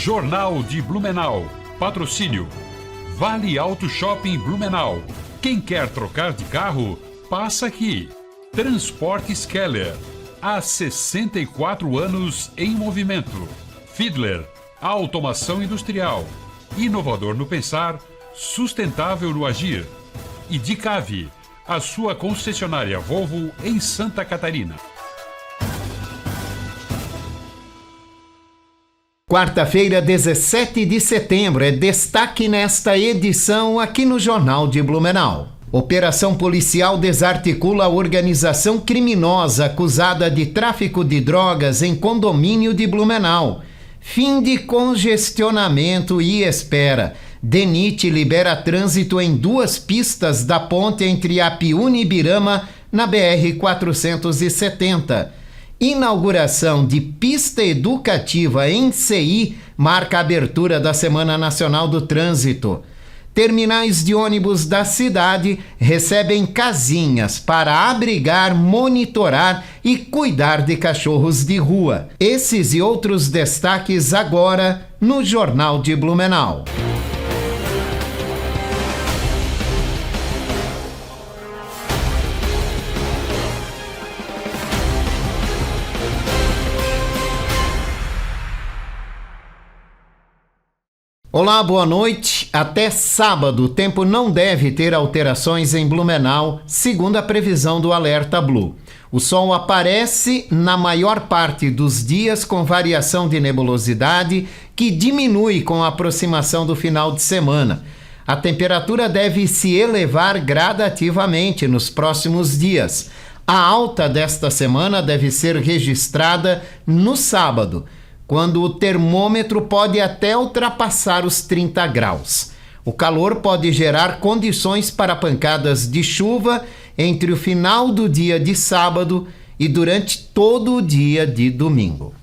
Jornal de Blumenau. Patrocínio Vale Auto Shopping Blumenau. Quem quer trocar de carro, passa aqui. Transportes Keller. Há 64 anos em movimento. Fiedler. Automação industrial. Inovador no pensar, sustentável no agir. E Dicave, a sua concessionária Volvo em Santa Catarina. Quarta-feira, 17 de setembro, é destaque nesta edição aqui no Jornal de Blumenau. Operação policial desarticula a organização criminosa acusada de tráfico de drogas em condomínio de Blumenau. Fim de congestionamento e espera. DENIT libera trânsito em 2 pistas da ponte entre Apiúna e Ibirama, na BR-470. Inauguração de pista educativa em CI marca a abertura da Semana Nacional do Trânsito. Terminais de ônibus da cidade recebem casinhas para abrigar, monitorar e cuidar de cachorros de rua. Esses e outros destaques agora no Jornal de Blumenau. Olá, boa noite. Até sábado, o tempo não deve ter alterações em Blumenau, segundo a previsão do Alerta Blue. O sol aparece na maior parte dos dias com variação de nebulosidade que diminui com a aproximação do final de semana. A temperatura deve se elevar gradativamente nos próximos dias. A alta desta semana deve ser registrada no sábado, quando o termômetro pode até ultrapassar os 30 graus. O calor pode gerar condições para pancadas de chuva entre o final do dia de sábado e durante todo o dia de domingo.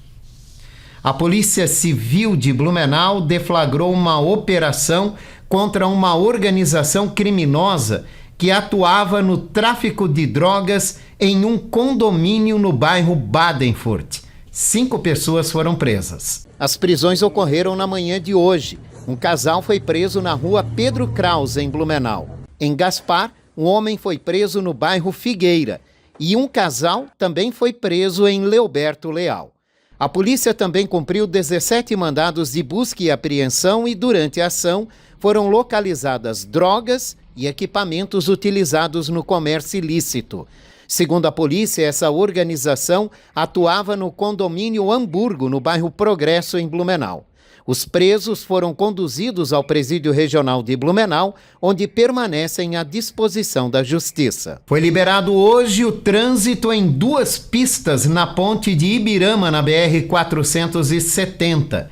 A Polícia Civil de Blumenau deflagrou uma operação contra uma organização criminosa que atuava no tráfico de drogas em um condomínio no bairro Badenfurt. 5 pessoas foram presas. As prisões ocorreram na manhã de hoje. Um casal foi preso na rua Pedro Krause, em Blumenau. Em Gaspar, um homem foi preso no bairro Figueira. E um casal também foi preso em Leoberto Leal. A polícia também cumpriu 17 mandados de busca e apreensão e, durante a ação, foram localizadas drogas e equipamentos utilizados no comércio ilícito. Segundo a polícia, essa organização atuava no condomínio Hamburgo, no bairro Progresso, em Blumenau. Os presos foram conduzidos ao Presídio Regional de Blumenau, onde permanecem à disposição da Justiça. Foi liberado hoje o trânsito em 2 pistas na ponte de Ibirama, na BR-470.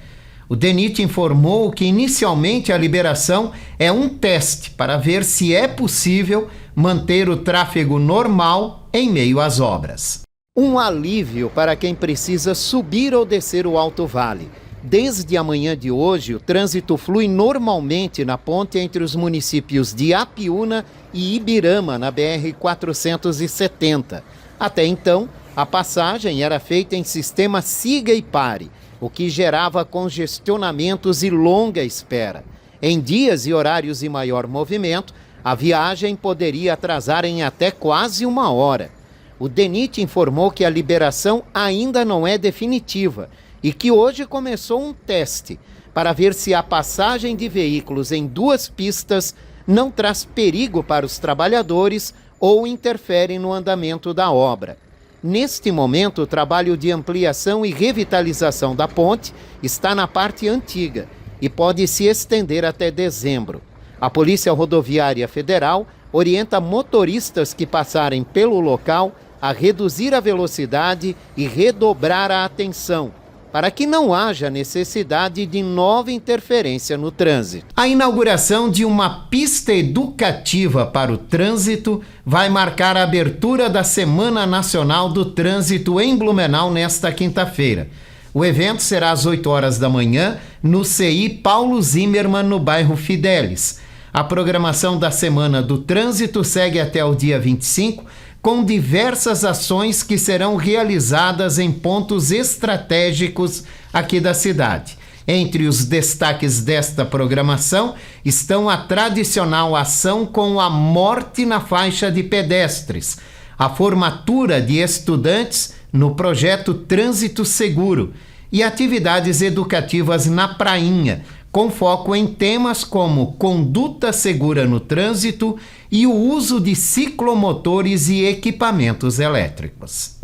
O DENIT informou que inicialmente a liberação é um teste para ver se é possível manter o tráfego normal em meio às obras. Um alívio para quem precisa subir ou descer o Alto Vale. Desde a manhã de hoje, o trânsito flui normalmente na ponte entre os municípios de Apiúna e Ibirama, na BR-470. Até então, a passagem era feita em sistema siga e pare, o que gerava congestionamentos e longa espera. Em dias e horários de maior movimento, a viagem poderia atrasar em até quase 1 hora. O DENIT informou que a liberação ainda não é definitiva e que hoje começou um teste para ver se a passagem de veículos em 2 pistas não traz perigo para os trabalhadores ou interfere no andamento da obra. Neste momento, o trabalho de ampliação e revitalização da ponte está na parte antiga e pode se estender até dezembro. A Polícia Rodoviária Federal orienta motoristas que passarem pelo local a reduzir a velocidade e redobrar a atenção, para que não haja necessidade de nova interferência no trânsito. A inauguração de uma pista educativa para o trânsito vai marcar a abertura da Semana Nacional do Trânsito em Blumenau nesta quinta-feira. O evento será às 8 horas da manhã no CI Paulo Zimmermann, no bairro Fidelis. A programação da Semana do Trânsito segue até o dia 25, com diversas ações que serão realizadas em pontos estratégicos aqui da cidade. Entre os destaques desta programação estão a tradicional ação com a morte na faixa de pedestres, a formatura de estudantes no projeto Trânsito Seguro e atividades educativas na Prainha, com foco em temas como conduta segura no trânsito e o uso de ciclomotores e equipamentos elétricos.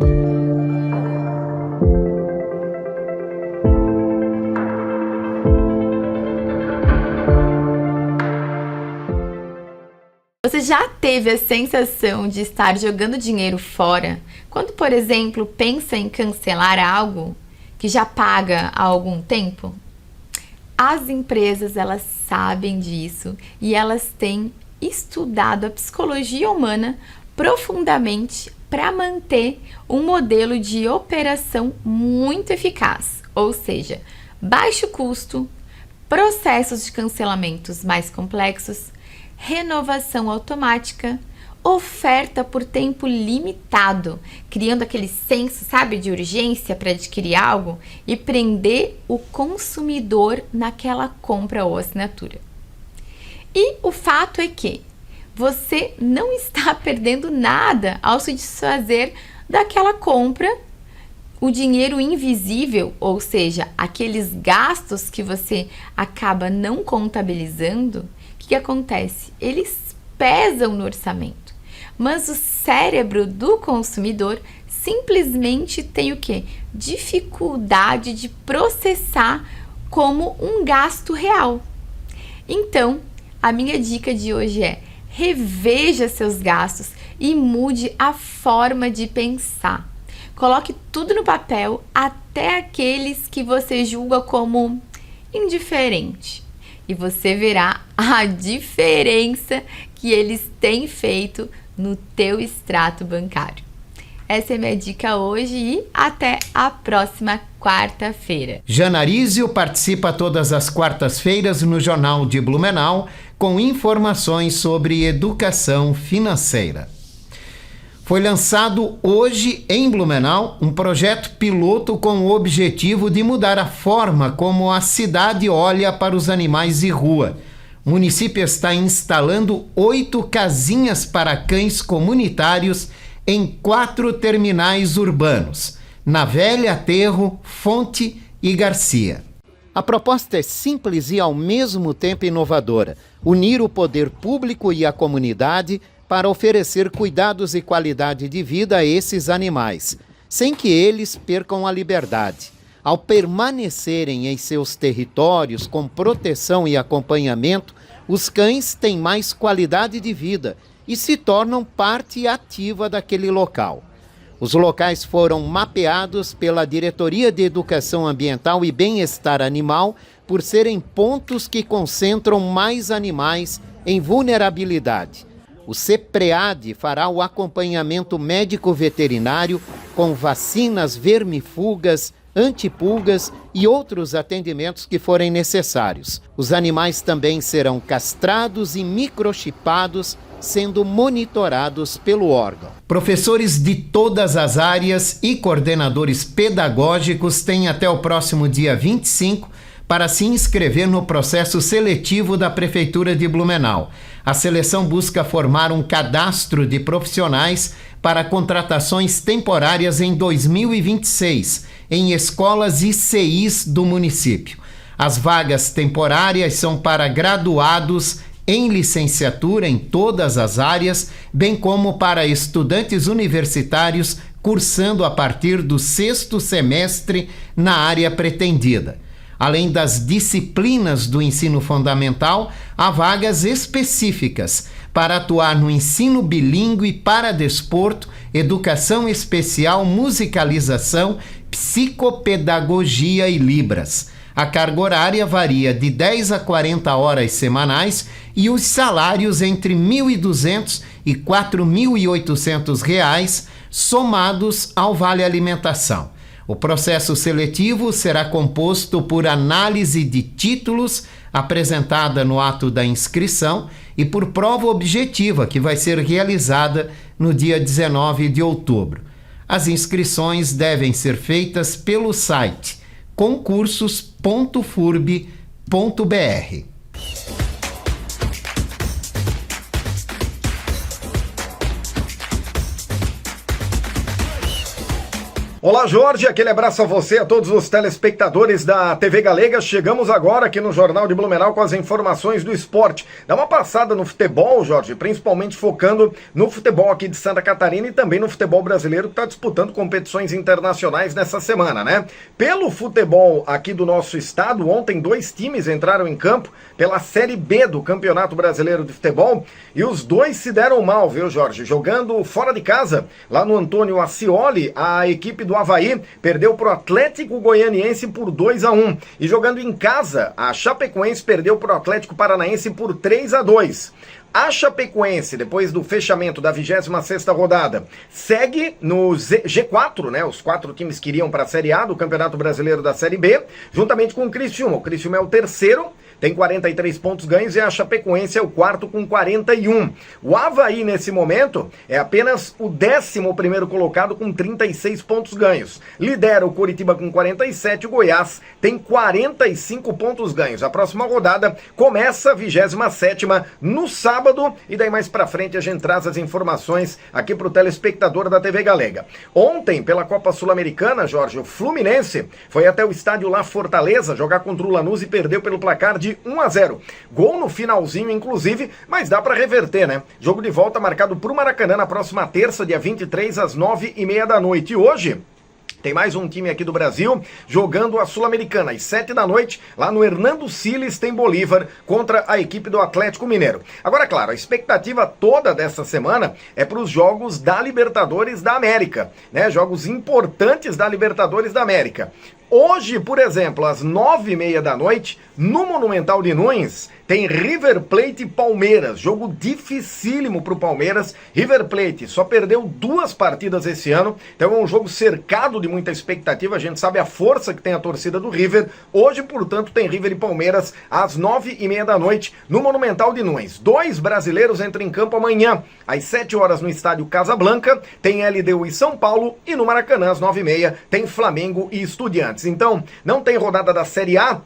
Você já teve a sensação de estar jogando dinheiro fora quando, por exemplo, pensa em cancelar algo que já paga há algum tempo? As empresas, elas sabem disso e elas têm estudado a psicologia humana profundamente para manter um modelo de operação muito eficaz, ou seja, baixo custo, processos de cancelamentos mais complexos, renovação automática, oferta por tempo limitado, criando aquele senso, sabe, de urgência para adquirir algo e prender o consumidor naquela compra ou assinatura. E o fato é que você não está perdendo nada ao se desfazer daquela compra. O dinheiro invisível, ou seja, aqueles gastos que você acaba não contabilizando, o que acontece? Eles pesam no orçamento, mas o cérebro do consumidor simplesmente tem o quê? Dificuldade de processar como um gasto real. Então, a minha dica de hoje é: reveja seus gastos e mude a forma de pensar. Coloque tudo no papel, até aqueles que você julga como indiferente. E você verá a diferença que eles têm feito no teu extrato bancário. Essa é a minha dica hoje e até a próxima quarta-feira. Janarísio participa todas as quartas-feiras no Jornal de Blumenau com informações sobre educação financeira. Foi lançado hoje em Blumenau um projeto piloto com o objetivo de mudar a forma como a cidade olha para os animais de rua. O município está instalando 8 casinhas para cães comunitários em 4 terminais urbanos, na Velha Aterro, Fonte e Garcia. A proposta é simples e ao mesmo tempo inovadora: unir o poder público e a comunidade para oferecer cuidados e qualidade de vida a esses animais, sem que eles percam a liberdade. Ao permanecerem em seus territórios com proteção e acompanhamento, os cães têm mais qualidade de vida e se tornam parte ativa daquele local. Os locais foram mapeados pela Diretoria de Educação Ambiental e Bem-Estar Animal por serem pontos que concentram mais animais em vulnerabilidade. O CEPREAD fará o acompanhamento médico-veterinário com vacinas vermifugas, antipulgas e outros atendimentos que forem necessários. Os animais também serão castrados e microchipados, sendo monitorados pelo órgão. Professores de todas as áreas e coordenadores pedagógicos têm até o próximo dia 25 para se inscrever no processo seletivo da Prefeitura de Blumenau. A seleção busca formar um cadastro de profissionais para contratações temporárias em 2026, em escolas e CIs do município. As vagas temporárias são para graduados em licenciatura em todas as áreas, bem como para estudantes universitários cursando a partir do 6º semestre na área pretendida. Além das disciplinas do ensino fundamental, há vagas específicas para atuar no ensino bilíngue para desporto, educação especial, musicalização, psicopedagogia e libras. A carga horária varia de 10 a 40 horas semanais e os salários entre R$ 1.200 e R$ 4.800, somados ao Vale Alimentação. O processo seletivo será composto por análise de títulos apresentada no ato da inscrição e por prova objetiva, que vai ser realizada no dia 19 de outubro. As inscrições devem ser feitas pelo site concursos.furb.br. Olá, Jorge, aquele abraço a você, a todos os telespectadores da TV Galega. Chegamos agora aqui no Jornal de Blumenau com as informações do esporte. Dá uma passada no futebol, Jorge, principalmente focando no futebol aqui de Santa Catarina e também no futebol brasileiro, que está disputando competições internacionais nessa semana, né? Pelo futebol aqui do nosso estado, ontem 2 times entraram em campo pela Série B do Campeonato Brasileiro de Futebol e os 2 se deram mal, viu, Jorge? Jogando fora de casa, lá no Antônio Ascioli, a equipe do Avaí perdeu para o Atlético Goianiense por 2-1. E jogando em casa, a Chapecoense perdeu para o Atlético Paranaense por 3-2. A Chapecoense, depois do fechamento da 26ª rodada, segue no G4, né? Os 4 times que iriam para a Série A do Campeonato Brasileiro da Série B, juntamente com o Criciúma. O Criciúma é o terceiro, tem 43 pontos ganhos, e a Chapecoense é o quarto com 41. O Avaí, nesse momento, é apenas o 11º colocado com 36 pontos ganhos. Lidera o Coritiba com 47, o Goiás tem 45 pontos ganhos. A próxima rodada começa a 27ª no sábado, e daí mais pra frente a gente traz as informações aqui pro telespectador da TV Galega. Ontem, pela Copa Sul-Americana, Jorge, o Fluminense foi até o estádio La Fortaleza jogar contra o Lanús e perdeu pelo placar de 1-0. Gol no finalzinho, inclusive, mas dá pra reverter, né? Jogo de volta marcado pro Maracanã na próxima terça, dia 23, às 9h30 da noite. E hoje tem mais um time aqui do Brasil jogando a Sul-Americana, às 7 da noite, lá no Hernando Siles, tem Bolívar contra a equipe do Atlético Mineiro. Agora, claro, a expectativa toda dessa semana é para os jogos da Libertadores da América, né? Jogos importantes da Libertadores da América. Hoje, por exemplo, às 9h30 da noite, no Monumental de Nunes, tem River Plate e Palmeiras. Jogo dificílimo pro Palmeiras. River Plate só perdeu 2 partidas esse ano, então é um jogo cercado de muita expectativa. A gente sabe a força que tem a torcida do River. Hoje, portanto, tem River e Palmeiras às 9h30 da noite, no Monumental de Nunes. 2 brasileiros entram em campo amanhã, às 7 horas no estádio Casablanca, tem LDU e São Paulo, e no Maracanã, às 9h30, tem Flamengo e Estudiantes. Então, não tem rodada da Série A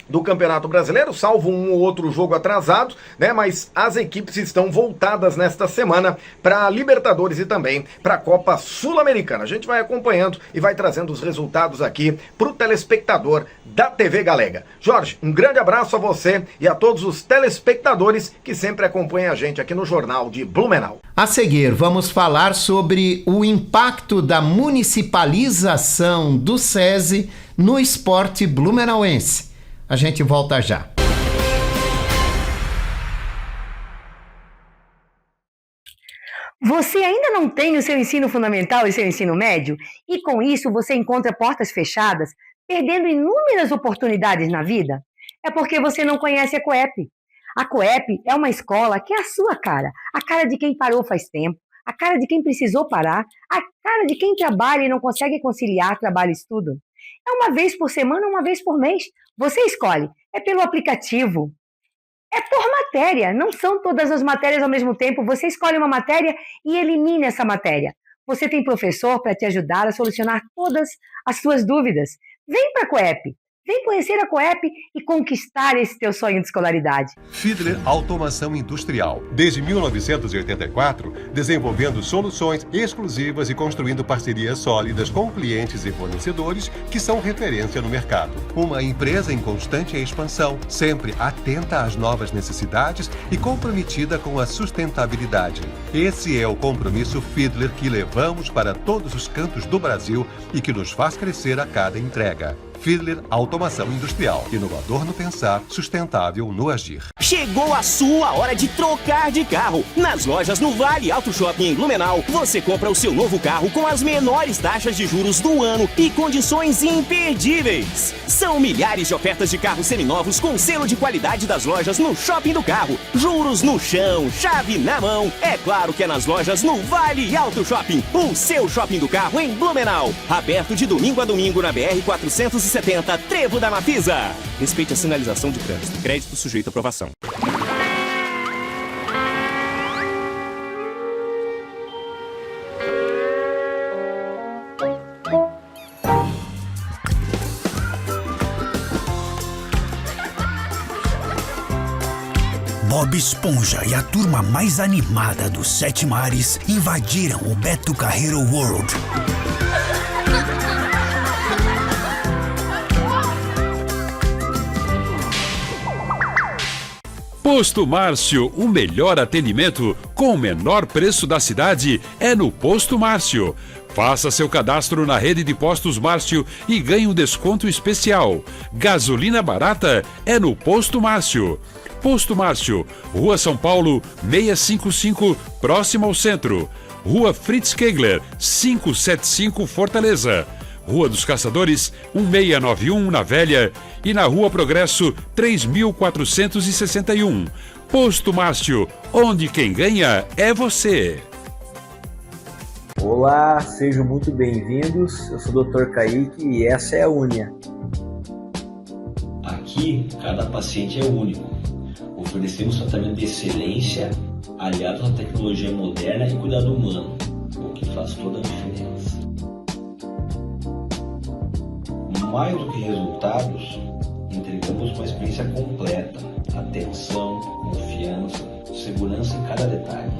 do Campeonato Brasileiro, salvo um ou outro jogo atrasado, né? Mas as equipes estão voltadas nesta semana para a Libertadores e também para a Copa Sul-Americana. A gente vai acompanhando e vai trazendo os resultados aqui para o telespectador da TV Galega. Jorge, um grande abraço a você e a todos os telespectadores que sempre acompanham a gente aqui no Jornal de Blumenau. A seguir, vamos falar sobre o impacto da municipalização do SESI no esporte blumenauense. A gente volta já. Você ainda não tem o seu ensino fundamental e seu ensino médio? E com isso você encontra portas fechadas, perdendo inúmeras oportunidades na vida? É porque você não conhece a Coep. A Coep é uma escola que é a sua cara. A cara de quem parou faz tempo, a cara de quem precisou parar, a cara de quem trabalha e não consegue conciliar trabalho e estudo. É uma vez por semana, uma vez por mês. Você escolhe. É pelo aplicativo. É por matéria. Não são todas as matérias ao mesmo tempo. Você escolhe uma matéria e elimina essa matéria. Você tem professor para te ajudar a solucionar todas as suas dúvidas. Vem para a Coep. Vem conhecer a Coep e conquistar esse teu sonho de escolaridade. Fiedler Automação Industrial. Desde 1984, desenvolvendo soluções exclusivas e construindo parcerias sólidas com clientes e fornecedores que são referência no mercado. Uma empresa em constante expansão, sempre atenta às novas necessidades e comprometida com a sustentabilidade. Esse é o compromisso Fiedler que levamos para todos os cantos do Brasil e que nos faz crescer a cada entrega. Fiedler Automação Industrial. Inovador no pensar, sustentável no agir. Chegou a sua hora de trocar de carro. Nas lojas no Vale Auto Shopping em Blumenau, você compra o seu novo carro com as menores taxas de juros do ano e condições imperdíveis. São milhares de ofertas de carros seminovos com selo de qualidade das lojas no Shopping do Carro. Juros no chão, chave na mão. É claro que é nas lojas no Vale Auto Shopping, o seu shopping do carro em Blumenau. Aberto de domingo a domingo na BR-470, Trevo da Mafisa. Respeite a sinalização de trânsito. Crédito sujeito à aprovação. Bob Esponja e a turma mais animada dos 7 mares invadiram o Beto Carreiro World. Posto Márcio, o melhor atendimento com o menor preço da cidade é no Posto Márcio. Faça seu cadastro na rede de postos Márcio e ganhe um desconto especial. Gasolina barata é no Posto Márcio. Posto Márcio, Rua São Paulo, 655, próximo ao centro. Rua Fritz Kegler, 575, Fortaleza. Rua dos Caçadores, 1691, na Velha. E na Rua Progresso, 3461. Posto Márcio, onde quem ganha é você. Olá, sejam muito bem-vindos. Eu sou o Dr. Kaique e essa é a Unia. Aqui, cada paciente é único. Oferecemos tratamento de excelência, aliado à tecnologia moderna e cuidado humano, o que faz toda a diferença. Mais do que resultados, entregamos uma experiência completa, atenção, confiança, segurança em cada detalhe.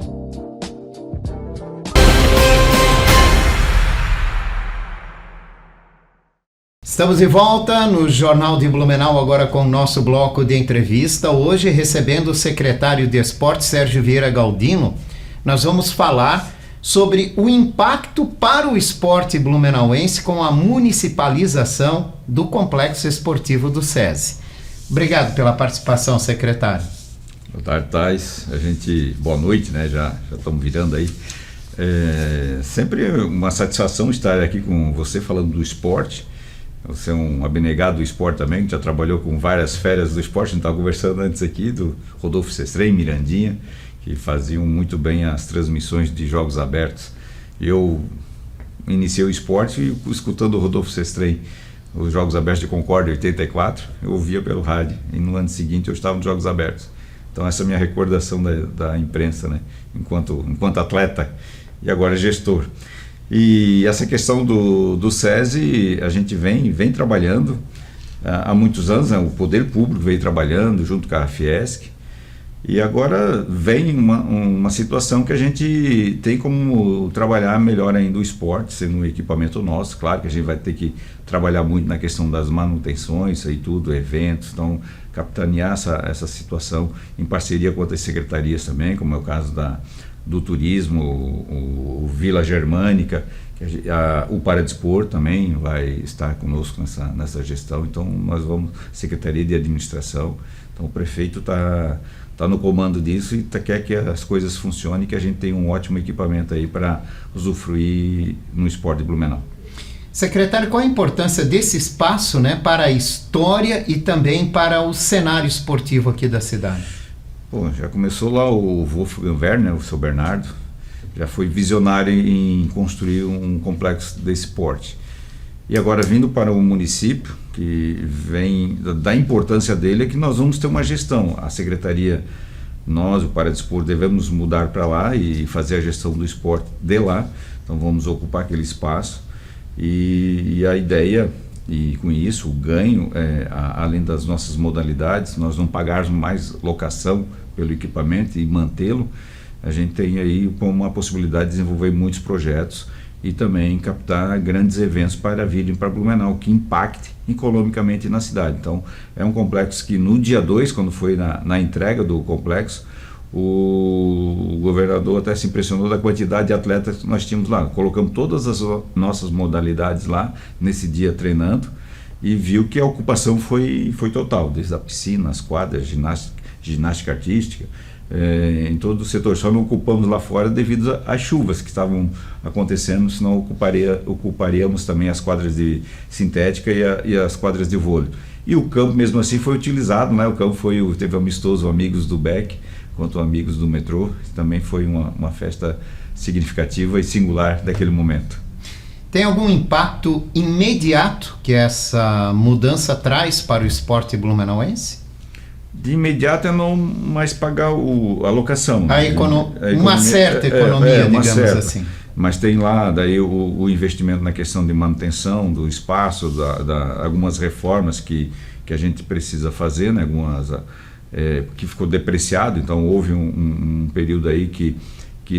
Estamos de volta no Jornal de Blumenau, agora com o nosso bloco de entrevista. Hoje, recebendo o secretário de Esporte, Sérgio Vieira Galdino, nós vamos falar sobre o impacto para o esporte blumenauense com a municipalização do Complexo Esportivo do SESI. Obrigado pela participação, secretário. Boa tarde, Thais. Boa noite, né? Já estamos virando aí. Sempre uma satisfação estar aqui com você falando do esporte. Você é um abnegado do esporte também, que já trabalhou com várias férias do esporte. A gente estava conversando antes aqui do Rodolfo Sestrem, Mirandinha, que faziam muito bem as transmissões de jogos abertos. Eu iniciei o esporte escutando o Rodolfo Sestrem, os jogos abertos de Concórdia 84, eu ouvia pelo rádio, e no ano seguinte eu estava nos jogos abertos. Então essa é a minha recordação da imprensa, né? Enquanto atleta e agora gestor. E essa questão do SESI, a gente vem trabalhando há muitos anos, né? O poder público veio trabalhando junto com a Fiesc, e agora vem uma situação que a gente tem como trabalhar melhor ainda o esporte, sendo um equipamento nosso. Claro que a gente vai ter que trabalhar muito na questão das manutenções e tudo, eventos, então capitanear essa situação em parceria com outras secretarias também, como é o caso do turismo, o Vila Germânica, o Paradispor também vai estar conosco nessa gestão. Então nós vamos, Secretaria de Administração, então o prefeito está no comando disso e quer que as coisas funcionem, que a gente tenha um ótimo equipamento aí para usufruir no esporte de Blumenau. Secretário, qual a importância desse espaço, né, para a história e também para o cenário esportivo aqui da cidade? Bom, já começou lá o Wolfgang Werner, o seu Bernardo, já foi visionário em construir um complexo desse porte. E agora, vindo para o município, que vem da importância dele, é que nós vamos ter uma gestão. A secretaria, nós, o Paradispor, devemos mudar para lá e fazer a gestão do esporte de lá. Então vamos ocupar aquele espaço. E a ideia, e com isso o ganho, além das nossas modalidades, nós não pagarmos mais locação pelo equipamento e mantê-lo, a gente tem aí uma possibilidade de desenvolver muitos projetos e também captar grandes eventos para virem para Blumenau, que impacte economicamente na cidade. Então é um complexo que no dia 2, quando foi na entrega do complexo, o governador até se impressionou da quantidade de atletas que nós tínhamos lá. Colocamos todas as nossas modalidades lá nesse dia treinando e viu que a ocupação foi total, desde a piscina, as quadras, ginástica artística, em todo o setor. Só não ocupamos lá fora devido às chuvas que estavam acontecendo, senão ocuparíamos também as quadras de sintética e as quadras de vôlei. E o campo mesmo assim foi utilizado, né? O campo teve amistoso amigos do BEC quanto amigos do metrô, também foi uma festa significativa e singular daquele momento. Tem algum impacto imediato que essa mudança traz para o esporte blumenauense? De imediato é não mais pagar a locação. Uma certa economia, digamos certa. Assim. Mas tem lá daí o investimento na questão de manutenção do espaço, algumas reformas que a gente precisa fazer, né? Algumas que ficou depreciado, então houve um período aí que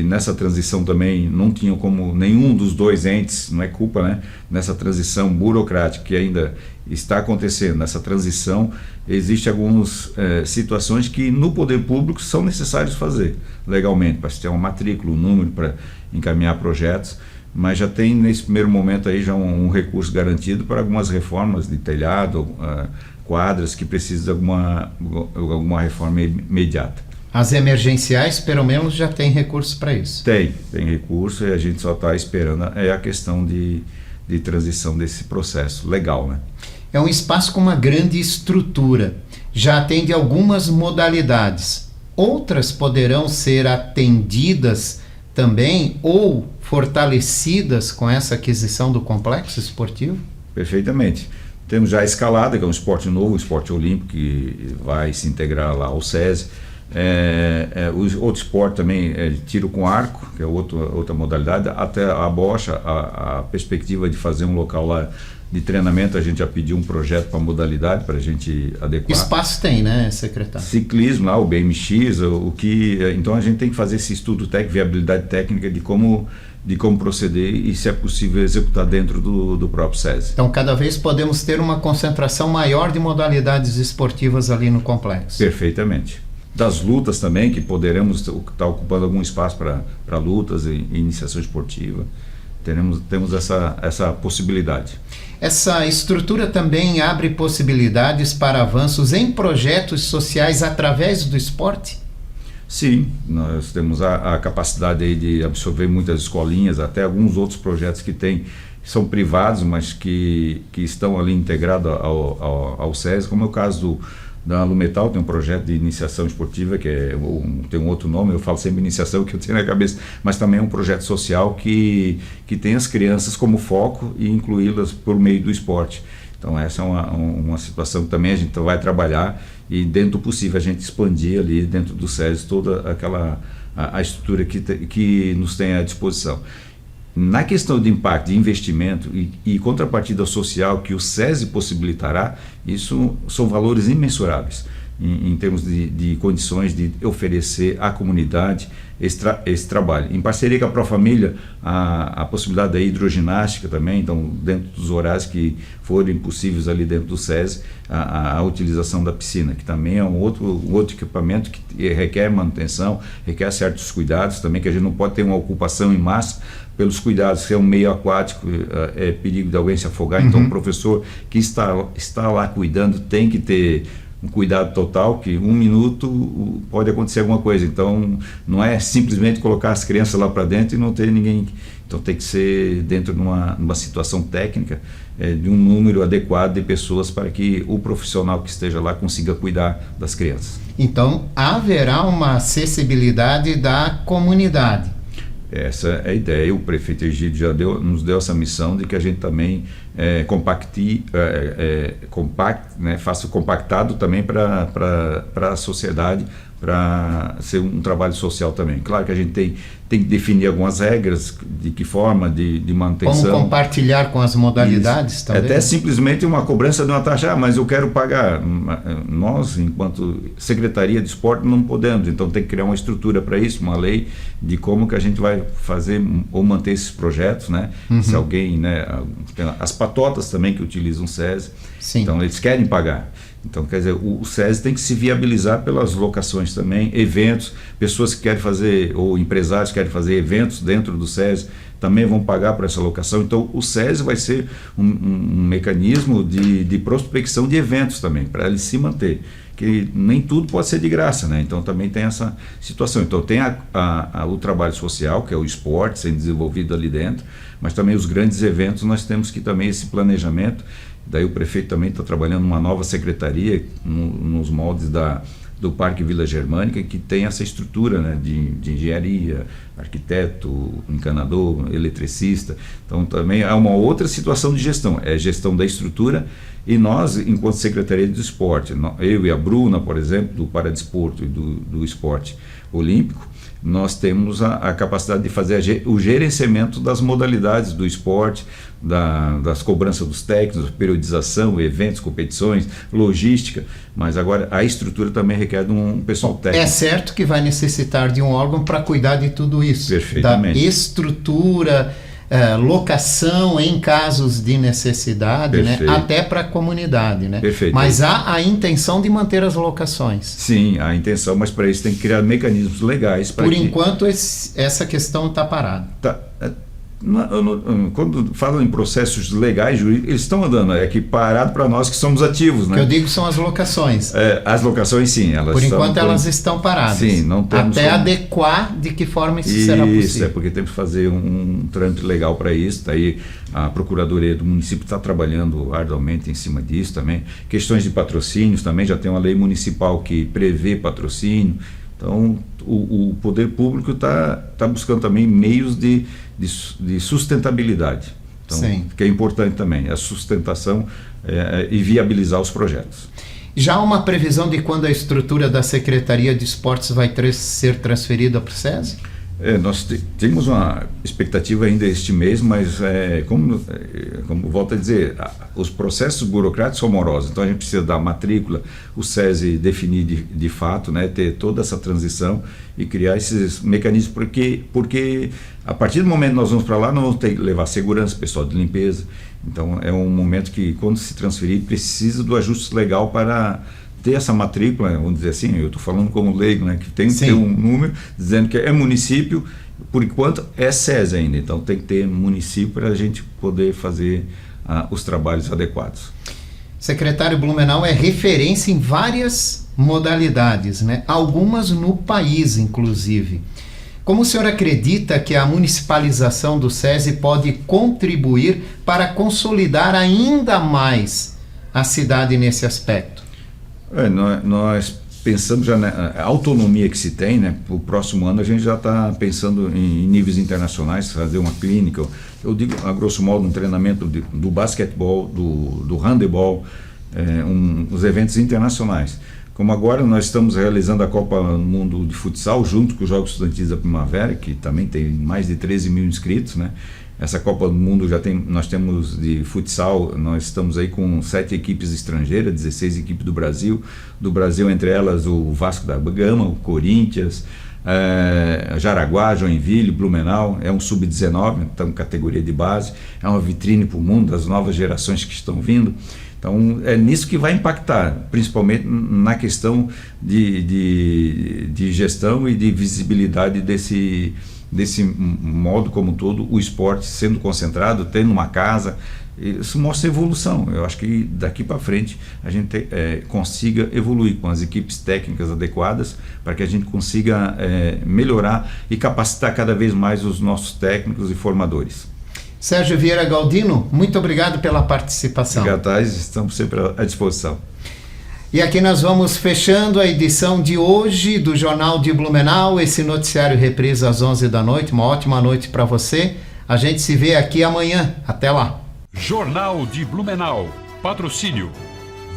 nessa transição também não tinha como nenhum dos dois entes, não é culpa, né? Nessa transição burocrática que ainda está acontecendo, nessa transição, existem algumas situações que no poder público são necessários fazer legalmente, para se ter uma matrícula, um número para encaminhar projetos, mas já tem nesse primeiro momento aí já um recurso garantido para algumas reformas de telhado, quadras que precisam de alguma reforma imediata. As emergenciais, pelo menos, já tem recurso para isso? Tem recurso, e a gente só está esperando a questão de transição desse processo legal, né? É um espaço com uma grande estrutura, já atende algumas modalidades. Outras poderão ser atendidas também ou fortalecidas com essa aquisição do complexo esportivo? Perfeitamente. Temos já a escalada, que é um esporte novo, um esporte olímpico, que vai se integrar lá ao SESI. O outro esporte também é tiro com arco, que é outra modalidade, até a bocha, a perspectiva de fazer um local lá de treinamento, a gente já pediu um projeto para a modalidade, para a gente adequar. Espaço tem, né, secretário? Ciclismo lá, o BMX, então a gente tem que fazer esse estudo técnico, viabilidade técnica de como proceder e se é possível executar dentro do próprio SESI. Então cada vez podemos ter uma concentração maior de modalidades esportivas ali no complexo. Perfeitamente. Das lutas também, que poderemos estar ocupando algum espaço para lutas e iniciação esportiva. Temos essa possibilidade. Essa estrutura também abre possibilidades para avanços em projetos sociais através do esporte? Sim, nós temos a capacidade aí de absorver muitas escolinhas, até alguns outros projetos que são privados, mas que estão ali integrados ao SESI, como é o caso da Alumetal, tem um projeto de iniciação esportiva que tem um outro nome, eu falo sempre iniciação que eu tenho na cabeça, mas também é um projeto social que tem as crianças como foco e incluí-las por meio do esporte. Então essa é uma situação que também a gente vai trabalhar e dentro do possível a gente expandir ali dentro do SESI toda a estrutura que nos tem à disposição. Na questão de impacto, de investimento e contrapartida social que o SESI possibilitará, isso são valores imensuráveis em termos de condições de oferecer à comunidade esse trabalho. Em parceria com a Profamília, a possibilidade da hidroginástica também, então dentro dos horários que forem possíveis ali dentro do SESI, a utilização da piscina, que também é um outro equipamento que requer manutenção, requer certos cuidados também, que a gente não pode ter uma ocupação em massa pelos cuidados, se é um meio aquático, é perigo de alguém se afogar, então o professor que está lá cuidando tem que ter um cuidado total, que 1 minuto pode acontecer alguma coisa, então não é simplesmente colocar as crianças lá para dentro e não ter ninguém, então tem que ser dentro de uma situação técnica, de um número adequado de pessoas para que o profissional que esteja lá consiga cuidar das crianças. Então haverá uma acessibilidade da comunidade. Essa é a ideia. O prefeito Egídio já nos deu essa missão de que a gente também faça o compactado também para a sociedade, para ser um trabalho social também. Claro que a gente tem que definir algumas regras, de que forma, de manutenção. Como compartilhar com as modalidades isso. também? Até simplesmente uma cobrança de uma taxa, mas eu quero pagar. Nós, enquanto Secretaria de Esporte, não podemos, então tem que criar uma estrutura para isso, uma lei de como que a gente vai fazer ou manter esses projetos, né? Se alguém, né? As patotas também que utilizam o SESI, sim. Então eles querem pagar. Então, quer dizer, o SESI tem que se viabilizar pelas locações também, eventos, pessoas que querem fazer, ou empresários que querem fazer eventos dentro do SESI, também vão pagar por essa locação. Então, o SESI vai ser um mecanismo de prospecção de eventos também, para ele se manter, que nem tudo pode ser de graça, né? Então, também tem essa situação. Então, tem o trabalho social, que é o esporte sendo desenvolvido ali dentro, mas também os grandes eventos, nós temos que também esse planejamento. Daí o prefeito também está trabalhando numa nova secretaria nos moldes do Parque Vila Germânica, que tem essa estrutura, né, de engenharia, arquiteto, encanador, eletricista. Então também é uma outra situação de gestão, é gestão da estrutura E nós, enquanto Secretaria de Esporte, eu e a Bruna, por exemplo, do Paradesporto e do Esporte Olímpico, nós temos a capacidade de fazer o gerenciamento das modalidades do esporte, das cobranças dos técnicos, periodização, eventos, competições, logística, mas agora a estrutura também requer de um pessoal técnico. É certo que vai necessitar de um órgão para cuidar de tudo isso. Perfeitamente. Da estrutura, locação em casos de necessidade, né? Até para a comunidade, né? Perfeito. Mas há a intenção de manter as locações. Sim, a intenção, mas para isso tem que criar mecanismos legais. Por enquanto essa questão está parada. Quando falam em processos legais, jurídicos, eles estão andando, é que parado para nós que somos ativos, né? O que eu digo são as locações. As locações, sim. Por enquanto elas estão paradas. Sim, não temos até adequar de que forma isso será possível. Isso, porque temos que fazer um trâmite legal para isso. Daí a Procuradoria do município está trabalhando arduamente em cima disso também. Questões de patrocínios também, já tem uma lei municipal que prevê patrocínio. Então, o poder público está buscando também meios de sustentabilidade. Então, sim, que é importante também, a sustentação e viabilizar os projetos. Já há uma previsão de quando a estrutura da Secretaria de Esportes vai ser transferida para o SESI? Nós temos uma expectativa ainda este mês, mas como volto a dizer, os processos burocráticos são morosos, então a gente precisa dar matrícula, o SESI definir de fato, né, ter toda essa transição e criar esses mecanismos, porque a partir do momento que nós vamos para lá, nós vamos ter que levar segurança, pessoal de limpeza, então é um momento que quando se transferir precisa do ajuste legal para ter essa matrícula, vamos dizer assim, eu estou falando como leigo, né, que tem que ter um número dizendo que é município, por enquanto é SESI ainda, então tem que ter município para a gente poder fazer os trabalhos adequados. Secretário, Blumenau é referência em várias modalidades, né? Algumas no país, inclusive. Como o senhor acredita que a municipalização do SESI pode contribuir para consolidar ainda mais a cidade nesse aspecto? Nós pensamos já na autonomia que se tem, né? Para o próximo ano a gente já está pensando em níveis internacionais, fazer uma clínica, eu digo a grosso modo um treinamento do basquetebol, do handebol, os eventos internacionais. Como agora nós estamos realizando a Copa do Mundo de Futsal junto com os Jogos Estudantis da Primavera, que também tem mais de 13 mil inscritos, né? Essa Copa do Mundo nós temos de futsal, nós estamos aí com 7 equipes estrangeiras, 16 equipes do Brasil entre elas o Vasco da Gama, o Corinthians, Jaraguá, Joinville, Blumenau, é um sub-19, então categoria de base, é uma vitrine para o mundo, das novas gerações que estão vindo. Então é nisso que vai impactar, principalmente na questão de gestão e de visibilidade desse modo como todo, o esporte sendo concentrado, tendo uma casa, isso mostra evolução. Eu acho que daqui para frente a gente consiga evoluir com as equipes técnicas adequadas para que a gente consiga melhorar e capacitar cada vez mais os nossos técnicos e formadores. Sérgio Vieira Galdino, muito obrigado pela participação. Obrigado, Thais, estamos sempre à disposição. E aqui nós vamos fechando a edição de hoje do Jornal de Blumenau, esse noticiário reprisa às 11 da noite. Uma ótima noite para você. A gente se vê aqui amanhã. Até lá. Jornal de Blumenau. Patrocínio.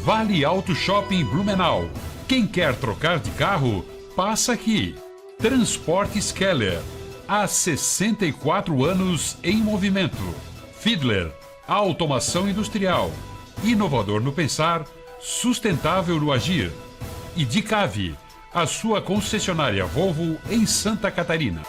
Vale Auto Shopping Blumenau. Quem quer trocar de carro, passa aqui. Transportes Keller. Há 64 anos em movimento. Fiedler. Automação industrial. Inovador no pensar, sustentável no agir. E Dicave, a sua concessionária Volvo em Santa Catarina.